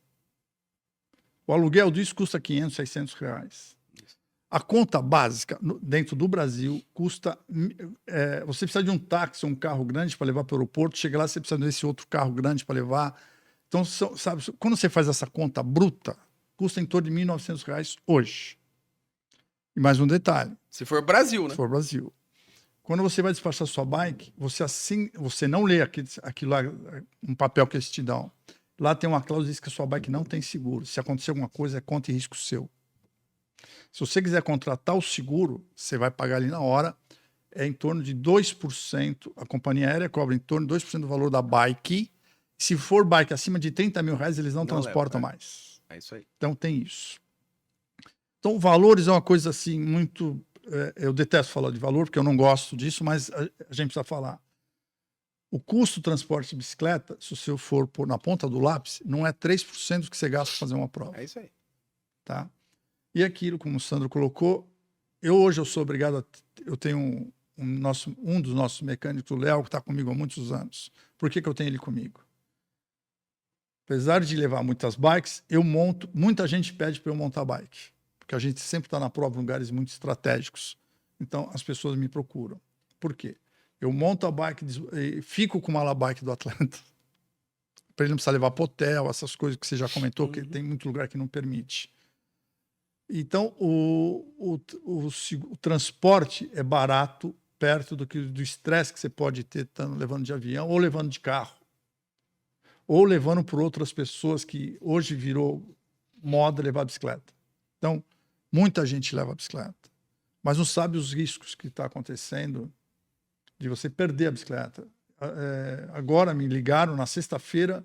O aluguel disso custa R$500, R$600. A conta básica dentro do Brasil custa... você precisa de um táxi, um carro grande para levar para o aeroporto. Chega lá, você precisa desse outro carro grande para levar. Então, sabe, quando você faz essa conta bruta, custa em torno de R$1.900 hoje. E mais um detalhe. Se for Brasil, né? Se for Brasil. Quando você vai despachar sua bike, você não lê aquilo lá, um papel que eles te dão. Lá tem uma cláusula que diz que a sua bike não tem seguro. Se acontecer alguma coisa, é conta e risco seu. Se você quiser contratar o seguro, você vai pagar ali na hora, é em torno de 2%. A companhia aérea cobra em torno de 2% do valor da bike. Se for bike acima de R$30.000, eles não transportam mais. É isso aí. Então tem isso. Então, valores é uma coisa assim muito... eu detesto falar de valor, porque eu não gosto disso, mas a gente precisa falar. O custo do transporte de bicicleta, se você for pôr na ponta do lápis, não é 3% do que você gasta para fazer uma prova. É isso aí. Tá? E aquilo, como o Sandro colocou, hoje eu sou obrigado eu tenho um dos nossos mecânicos, o Léo, que está comigo há muitos anos. Por que eu tenho ele comigo? Apesar de levar muitas bikes, eu monto... Muita gente pede para eu montar bike, porque a gente sempre está na prova em lugares muito estratégicos. Então, as pessoas me procuram. Por quê? Eu monto a bike, fico com uma bike do atleta, para ele não precisar levar para hotel, essas coisas que você já comentou, que tem muito lugar que não permite. Então, o transporte é barato, perto do estresse que você pode ter levando de avião ou levando de carro. Ou levando por outras pessoas que hoje virou moda levar bicicleta. Então, muita gente leva bicicleta, mas não sabe os riscos que está acontecendo de você perder a bicicleta. Agora me ligaram na sexta-feira,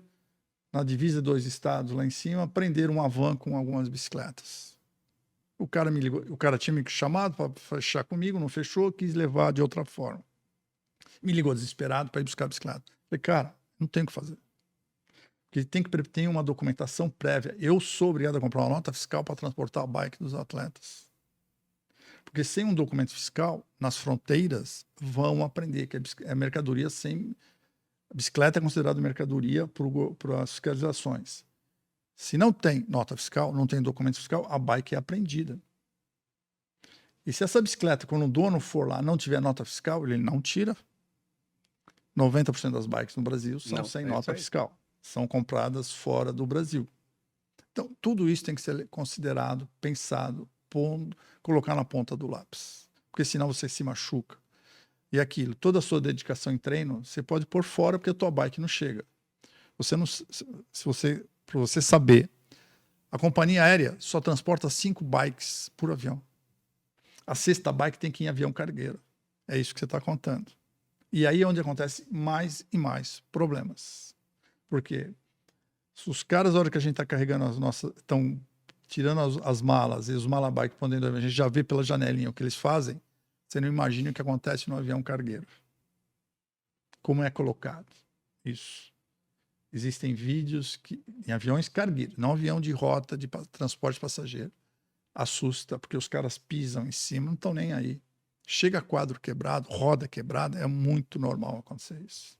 na divisa de 2 estados lá em cima, prenderam uma van com algumas bicicletas. O cara me ligou, o cara tinha me chamado para fechar comigo, não fechou, quis levar de outra forma. Me ligou desesperado para ir buscar a bicicleta. Falei, cara, não tem o que fazer. Porque tem uma documentação prévia. Eu sou obrigado a comprar uma nota fiscal para transportar a bike dos atletas. Porque sem um documento fiscal, nas fronteiras, vão aprender que é mercadoria sem... A bicicleta é considerada mercadoria para as fiscalizações. Se não tem nota fiscal, não tem documento fiscal, a bike é apreendida. E se essa bicicleta, quando o dono for lá, não tiver nota fiscal, ele não tira, 90% das bikes no Brasil são Não, sem é nota isso aí. fiscal. São compradas fora do Brasil. Então, tudo isso tem que ser considerado, pensado, colocar na ponta do lápis. Porque senão você se machuca. E aquilo, toda a sua dedicação em treino, você pode pôr fora porque a tua bike não chega. Para você saber, a companhia aérea só transporta 5 bikes por avião. A 6ª bike tem que ir em avião cargueiro. É isso que você está contando. E aí é onde acontece mais e mais problemas. Porque se os caras, na hora que a gente está carregando as nossas, estão tirando as malas e os malabikes podendo, a gente já vê pela janelinha o que eles fazem, você não imagina o que acontece no avião cargueiro. Como é colocado isso. Existem vídeos em aviões cargueiros, não avião de rota de transporte passageiro. Assusta, porque os caras pisam em cima, não estão nem aí. Chega quadro quebrado, roda quebrada, é muito normal acontecer isso.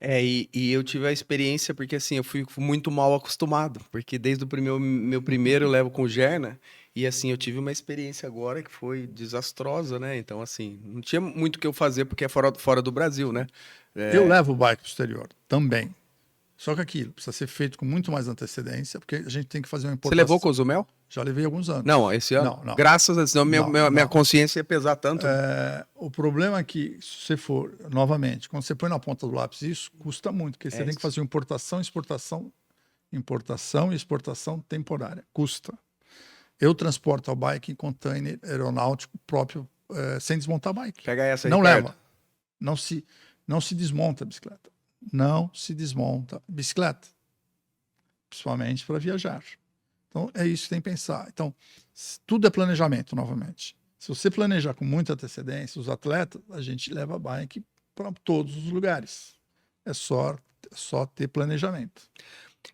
E eu tive a experiência, porque assim, eu fui muito mal acostumado, porque desde o meu primeiro eu levo com Gerna, e assim, eu tive uma experiência agora que foi desastrosa, né? Então, assim, não tinha muito o que eu fazer, porque é fora do Brasil, né? Eu levo o bike para o exterior também. Só que aquilo precisa ser feito com muito mais antecedência, porque a gente tem que fazer uma Você importação. levou Cozumel? Já levei alguns anos. Não, esse ano? Não. Graças a Deus, senão minha Não. consciência ia pesar tanto. O problema é que, se você for, novamente, quando você põe na ponta do lápis, isso custa muito, porque você tem que fazer importação e exportação temporária. Custa. Eu transporto a bike em container aeronáutico próprio, sem desmontar a bike. Pega essa aí, Não Ricardo. leva. Não se desmonta a bicicleta. Não se desmonta a bicicleta. Principalmente para viajar. Então, é isso que tem que pensar. Então, tudo é planejamento, novamente. Se você planejar com muita antecedência, os atletas, a gente leva a bike para todos os lugares. É só ter planejamento.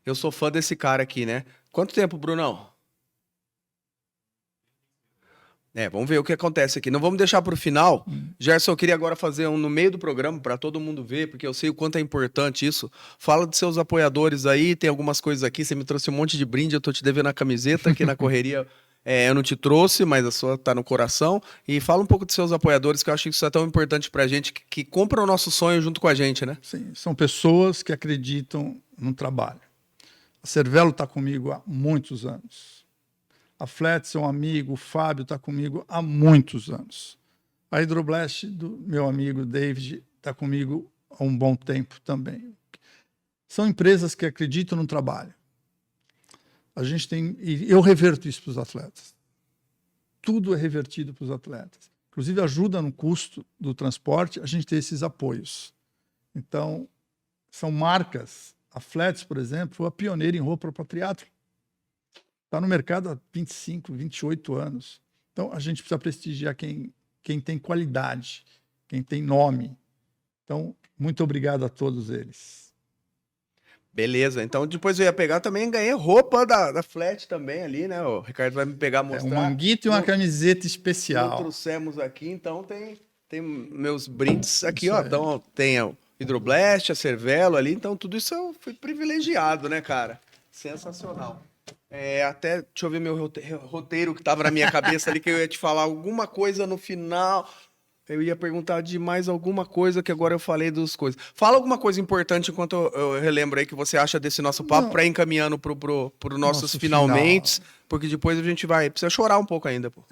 Eu sou fã desse cara aqui, né? Quanto tempo, Brunão? Vamos ver o que acontece aqui. Não vamos deixar para o final. Gerson, eu queria agora fazer no meio do programa para todo mundo ver, porque eu sei o quanto é importante isso. Fala dos seus apoiadores aí, tem algumas coisas aqui. Você me trouxe um monte de brinde, eu tô te devendo a camiseta aqui na correria. Eu não te trouxe, mas a sua tá no coração. E fala um pouco dos seus apoiadores, que eu acho que isso é tão importante pra gente, que compram o nosso sonho junto com a gente, né? Sim, são pessoas que acreditam no trabalho. A Cervelo está comigo há muitos anos. A Flats é um amigo, o Fábio está comigo há muitos anos. A Hydroblast, do meu amigo David, está comigo há um bom tempo também. São empresas que acreditam no trabalho. E eu reverto isso para os atletas. Tudo é revertido para os atletas. Inclusive, ajuda no custo do transporte a gente ter esses apoios. Então, são marcas. A Flats, por exemplo, foi a pioneira em roupa para triatlo. Está no mercado há 25, 28 anos. Então, a gente precisa prestigiar quem tem qualidade, quem tem nome. Então, muito obrigado a todos eles. Beleza, então depois eu ia pegar também, ganhei roupa da Flat também ali, né? O Ricardo vai me pegar, mostrar. Um manguito e uma camiseta especial. Não trouxemos aqui, então tem meus brindes aqui, Isso ó. aí. Então tem o Hydroblast, a Cervelo ali, então tudo isso eu fui privilegiado, né, cara? Sensacional. Até, deixa eu ver meu roteiro que tava na minha cabeça ali, que eu ia te falar alguma coisa no final. Eu ia perguntar de mais alguma coisa que agora eu falei das coisas. Fala alguma coisa importante enquanto eu relembro aí que você acha desse nosso papo para ir encaminhando pro nossos Nosso finalmente, final. porque depois a gente precisa chorar um pouco ainda, pô.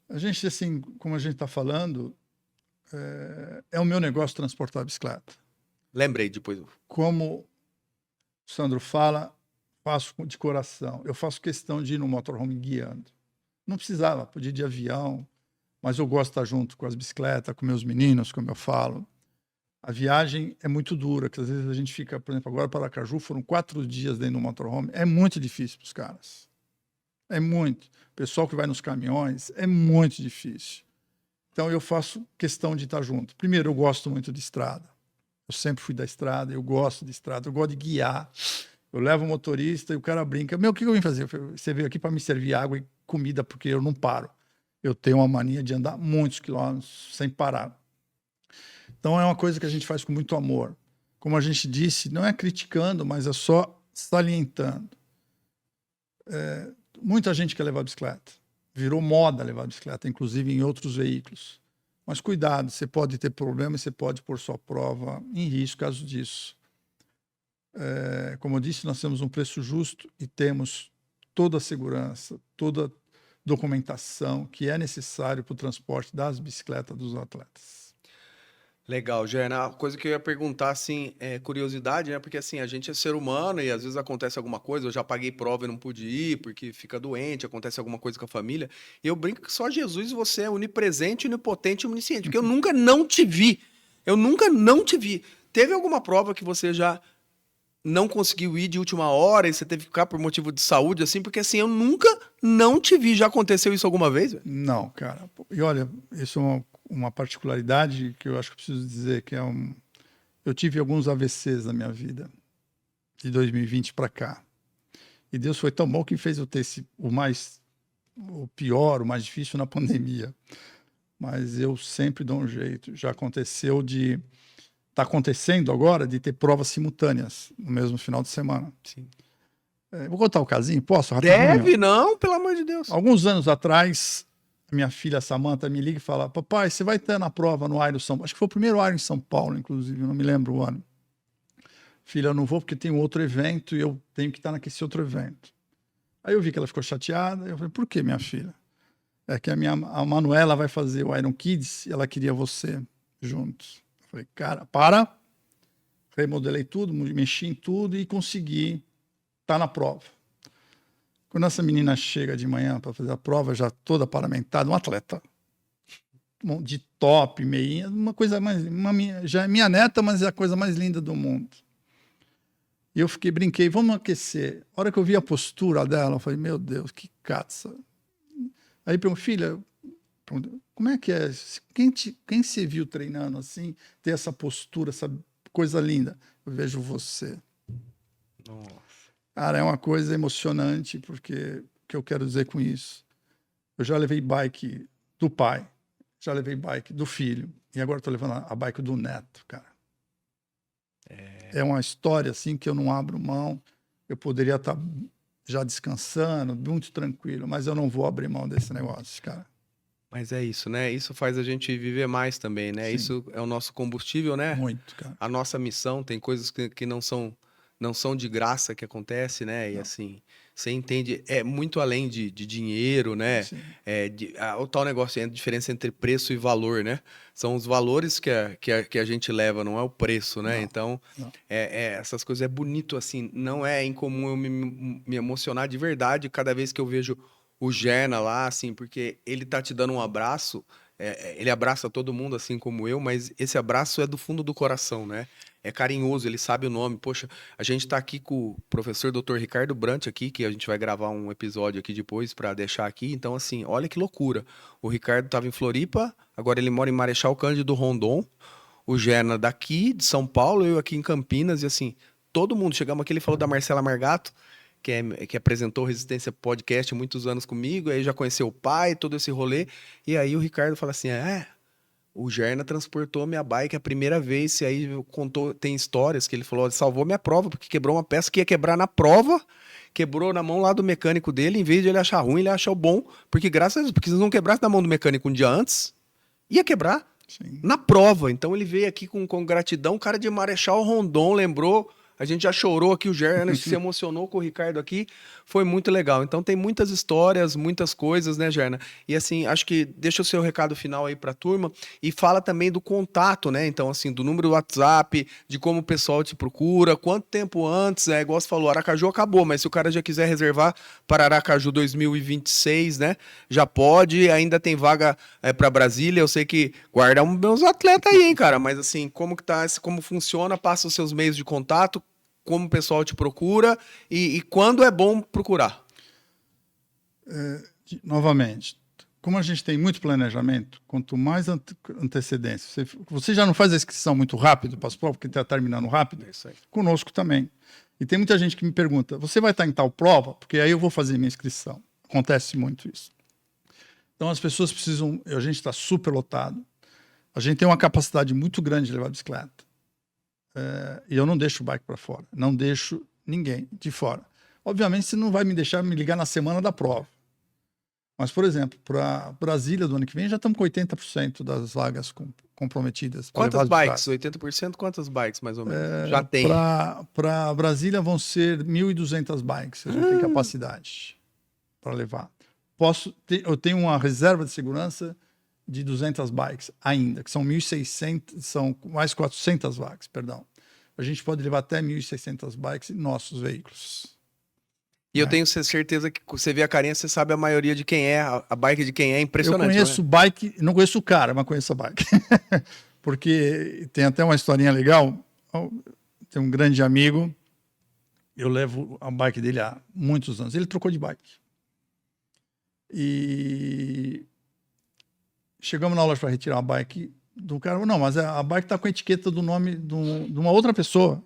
A gente, assim, como a gente está falando, é o meu negócio transportar a bicicleta. Lembrei depois. Como o Sandro fala, faço de coração. Eu faço questão de ir no motorhome guiando. Não precisava, podia ir de avião, mas eu gosto de estar junto com as bicicletas, com meus meninos, como eu falo. A viagem é muito dura, que às vezes a gente fica, por exemplo, agora para Aracaju, foram 4 dias dentro do motorhome. É muito difícil para os caras. É muito. O pessoal que vai nos caminhões, é muito difícil. Então eu faço questão de estar junto. Primeiro, eu gosto muito de estrada. Eu sempre fui da estrada, eu gosto de estrada, eu gosto de guiar. Eu levo o motorista e o cara brinca. O que eu vim fazer? Você veio aqui para me servir água e comida, porque eu não paro. Eu tenho uma mania de andar muitos quilômetros sem parar. Então é uma coisa que a gente faz com muito amor. Como a gente disse, não é criticando, mas é só salientando. Muita gente quer levar bicicleta. Virou moda levar bicicleta, inclusive em outros veículos. Mas cuidado, você pode ter problema e você pode pôr sua prova em risco caso disso. Como eu disse, nós temos um preço justo e temos toda a segurança, toda a documentação que é necessário para o transporte das bicicletas dos atletas. Legal, Gerna. A coisa que eu ia perguntar, assim, é curiosidade, né? Porque, assim, a gente é ser humano e às vezes acontece alguma coisa. Eu já paguei prova e não pude ir porque fica doente, acontece alguma coisa com a família. E eu brinco que só Jesus você é onipresente, onipotente e onisciente. Porque eu nunca não te vi. Eu nunca não te vi. Teve alguma prova que você já não conseguiu ir de última hora e você teve que ficar por motivo de saúde, assim? Porque, assim, eu nunca não te vi. Já aconteceu isso alguma vez, velho? Não, cara. E olha, isso é uma particularidade que eu acho que preciso dizer, que eu tive alguns AVCs na minha vida, de 2020 para cá. E Deus foi tão bom que fez eu ter o pior, o mais difícil na pandemia. Mas eu sempre dou um jeito. Já aconteceu está acontecendo agora de ter provas simultâneas no mesmo final de semana. Sim. Vou contar o casinho? Posso? Rapidinho? Deve, não, pelo amor de Deus. Alguns anos atrás, minha filha Samantha me liga e fala: papai, você vai estar na prova no Iron São Paulo. Acho que foi o primeiro Iron em São Paulo, inclusive, eu não me lembro o ano. Filha, eu não vou porque tem um outro evento e eu tenho que estar naquele outro evento. Aí eu vi que ela ficou chateada. Eu falei: por que, minha filha? É que a Manuela vai fazer o Iron Kids e ela queria você juntos. Eu falei: cara, remodelei tudo, mexi em tudo e consegui estar na prova. Quando essa menina chega de manhã para fazer a prova, já toda paramentada, um atleta de top, meinha, uma coisa mais, já é minha neta, mas é a coisa mais linda do mundo. E eu brinquei, vamos aquecer. A hora que eu vi a postura dela, eu falei: meu Deus, que caça. Aí perguntei: filha, como é que é? Quem se viu treinando assim, ter essa postura, essa coisa linda? Eu vejo você. Nossa. Cara, é uma coisa emocionante, porque o que eu quero dizer com isso? Eu já levei bike do pai, já levei bike do filho, e agora estou levando a bike do neto, cara. É uma história assim que eu não abro mão. Eu poderia estar já descansando, muito tranquilo, mas eu não vou abrir mão desse negócio, cara. Mas é isso, né? Isso faz a gente viver mais também, né? Sim. Isso é o nosso combustível, né? Muito, cara. A nossa missão, tem coisas que não são de graça que acontece, né? E Não. assim, você entende, é muito além de dinheiro, né? Sim. O tal negócio, a diferença entre preço e valor, né? São os valores que a gente leva, não é o preço, né? Não, Então, não. essas coisas é bonito, assim, não é incomum eu me emocionar de verdade cada vez que eu vejo o Gerna lá, assim, porque ele tá te dando um abraço, ele abraça todo mundo, assim como eu, mas esse abraço é do fundo do coração, né? É carinhoso, ele sabe o nome. Poxa, a gente tá aqui com o professor Dr. Ricardo Brant aqui, que a gente vai gravar um episódio aqui depois para deixar aqui. Então, assim, olha que loucura. O Ricardo tava em Floripa, agora ele mora em Marechal Cândido Rondon. O Gerna daqui, de São Paulo, eu aqui em Campinas, e assim, todo mundo. Chegamos aqui, ele falou da Marcela Margato, que apresentou Resistência Podcast há muitos anos comigo, aí já conheceu o pai, todo esse rolê. E aí o Ricardo fala assim: o Gerna transportou minha bike a primeira vez, e aí contou, tem histórias que ele falou: salvou minha prova, porque quebrou uma peça que ia quebrar na prova, quebrou na mão lá do mecânico dele, em vez de ele achar ruim, ele achou bom, porque graças a Deus, porque se não quebrasse na mão do mecânico um dia antes, ia quebrar. Sim. Na prova. Então ele veio aqui com gratidão, o cara de Marechal Rondon lembrou. A gente já chorou aqui, o Gerna se emocionou com o Ricardo aqui, foi muito legal. Então tem muitas histórias, muitas coisas, né, Gerna? E assim, acho que deixa o seu recado final aí pra turma e fala também do contato, né? Então assim, do número do WhatsApp, de como o pessoal te procura, quanto tempo antes, igual você falou, Aracaju acabou, mas se o cara já quiser reservar para Aracaju 2026, né, já pode, ainda tem vaga para Brasília. Eu sei que guarda meus atletas aí, hein, cara, mas assim, como que tá, como funciona, passa os seus meios de contato, como o pessoal te procura e quando é bom procurar? Novamente, como a gente tem muito planejamento, quanto mais antecedência, você já não faz a inscrição muito rápido para as provas, porque está terminando rápido, É isso aí. conosco também. E tem muita gente que me pergunta: você vai estar em tal prova? Porque aí eu vou fazer minha inscrição. Acontece muito isso. Então as pessoas precisam, a gente está super lotado, a gente tem uma capacidade muito grande de levar bicicleta. E eu não deixo o bike para fora, não deixo ninguém de fora. Obviamente, você não vai me deixar me ligar na semana da prova. Mas, por exemplo, para Brasília do ano que vem, já estamos com 80% das vagas comprometidas. Quantas bikes? 80%? Quantas bikes, mais ou menos? Já tem. Para Brasília vão ser 1.200 bikes. A gente tem capacidade para levar. Eu tenho uma reserva de segurança de 200 bikes ainda, que são 1.600, são mais 400 vagas, perdão. A gente pode levar até 1.600 bikes em nossos veículos. E eu tenho certeza que você vê a carinha, você sabe a maioria de quem é, a bike de quem é, impressionante. Eu conheço bike, não conheço o cara, mas conheço a bike. Porque tem até uma historinha legal. Tem um grande amigo, eu levo a bike dele há muitos anos. Ele trocou de bike. E chegamos na loja para retirar a bike do cara. Não, mas a bike está com a etiqueta do nome de uma outra pessoa.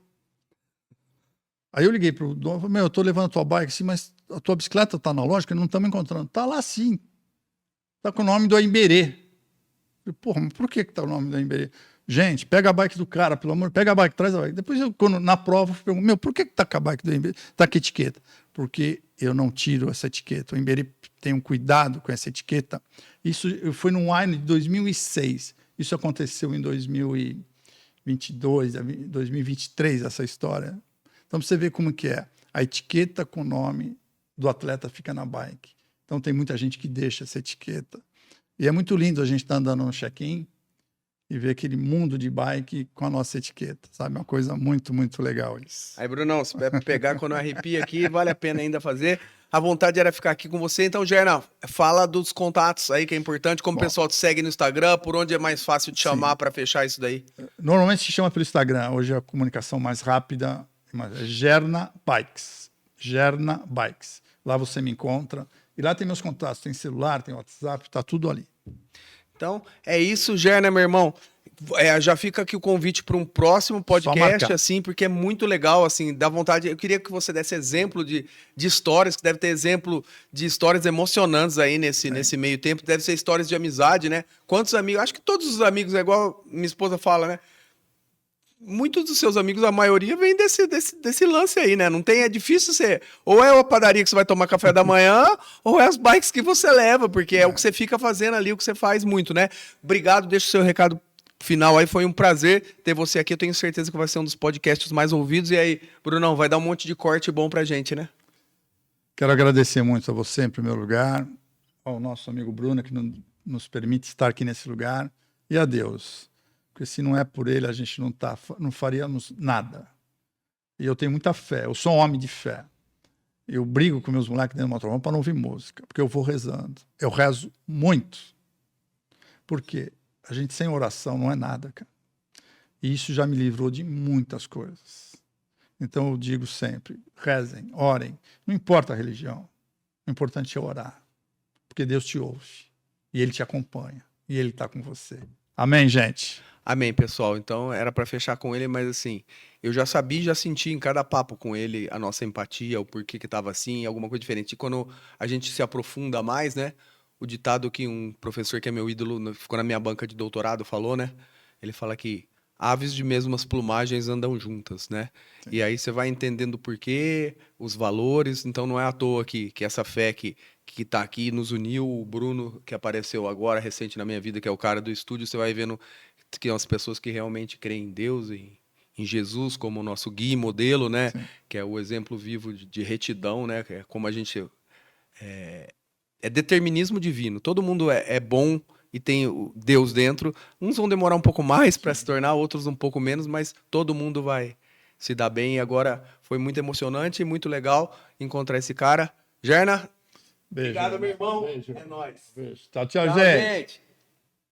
Aí eu liguei pro dono, falei, eu tô levando a tua bike, sim, mas a tua bicicleta tá na loja, que não estamos encontrando. Tá lá sim. Tá com o nome do Aimberê. Falei, porra, mas por que tá o nome do Aimberê? Gente, pega a bike do cara, pelo amor, pega a bike, traz a bike. Depois, na prova, eu pergunto, por que tá com a bike do Aimberê? Tá com a etiqueta. Porque eu não tiro essa etiqueta. O Aimberê tem um cuidado com essa etiqueta. Isso foi num ano de 2006. Isso aconteceu em 2022, 2023, essa história. Então, você vê como que é. A etiqueta com o nome do atleta fica na bike. Então, tem muita gente que deixa essa etiqueta. E é muito lindo a gente estar andando no check-in e ver aquele mundo de bike com a nossa etiqueta, sabe? Uma coisa muito, muito legal isso. Aí, Brunão, se vai pegar quando arrepia aqui, vale a pena ainda fazer. A vontade era ficar aqui com você. Então, Gerna, fala dos contatos aí, que é importante. Como o pessoal te segue no Instagram, por onde é mais fácil de chamar para fechar isso daí? Normalmente se chama pelo Instagram. Hoje a comunicação mais rápida é Gerna Bikes. Gerna Bikes. Lá você me encontra. E lá tem meus contatos. Tem celular, tem WhatsApp, tá tudo ali. Então, é isso, Gerna, meu irmão. Já fica aqui o convite para um próximo podcast, assim, porque é muito legal, assim, dá vontade. Eu queria que você desse exemplo de histórias, que deve ter exemplo de histórias emocionantes aí nesse meio tempo. Deve ser histórias de amizade, né? Quantos amigos? Acho que todos os amigos, é igual minha esposa fala, né? Muitos dos seus amigos, a maioria, vem desse lance aí, né? Não tem, é difícil ser. Ou é a padaria que você vai tomar café da manhã, ou é as bikes que você leva, porque é o que você fica fazendo ali, o que você faz muito, né? Obrigado, deixa o seu recado final aí. Foi um prazer ter você aqui. Eu tenho certeza que vai ser um dos podcasts mais ouvidos. E aí, Brunão, vai dar um monte de corte bom pra gente, né? Quero agradecer muito a você, em primeiro lugar, ao nosso amigo Bruno, que nos permite estar aqui nesse lugar, e a Deus. Porque se não é por ele, a gente não faríamos nada. E eu tenho muita fé, eu sou um homem de fé. Eu brigo com meus moleques dentro do motorhome para não ouvir música, porque eu vou rezando. Eu rezo muito. Por quê? A gente sem oração não é nada, cara. E isso já me livrou de muitas coisas. Então eu digo sempre, rezem, orem. Não importa a religião, o importante é orar. Porque Deus te ouve, e Ele te acompanha, e Ele está com você. Amém, gente? Amém, pessoal. Então, era para fechar com ele, mas assim, eu já sabia, já senti em cada papo com ele a nossa empatia, o porquê que tava assim, alguma coisa diferente. E quando a gente se aprofunda mais, né? O ditado que um professor que é meu ídolo, ficou na minha banca de doutorado, falou, né? Ele fala que aves de mesmas plumagens andam juntas, né? Sim. E aí você vai entendendo o porquê, os valores. Então, não é à toa que essa fé que tá aqui nos uniu. O Bruno, que apareceu agora, recente na minha vida, que é o cara do estúdio, você vai vendo que são as pessoas que realmente creem em Deus e em Jesus como o nosso guia e modelo, né? Sim. Que é o exemplo vivo de retidão, né? Que é como a gente... É determinismo divino. Todo mundo é bom e tem o Deus dentro. Uns vão demorar um pouco mais para se tornar, outros um pouco menos, mas todo mundo vai se dar bem. E agora foi muito emocionante e muito legal encontrar esse cara. Gerna, beijo, obrigado, meu irmão. Beijo. É nóis. Beijo. Tchau, gente.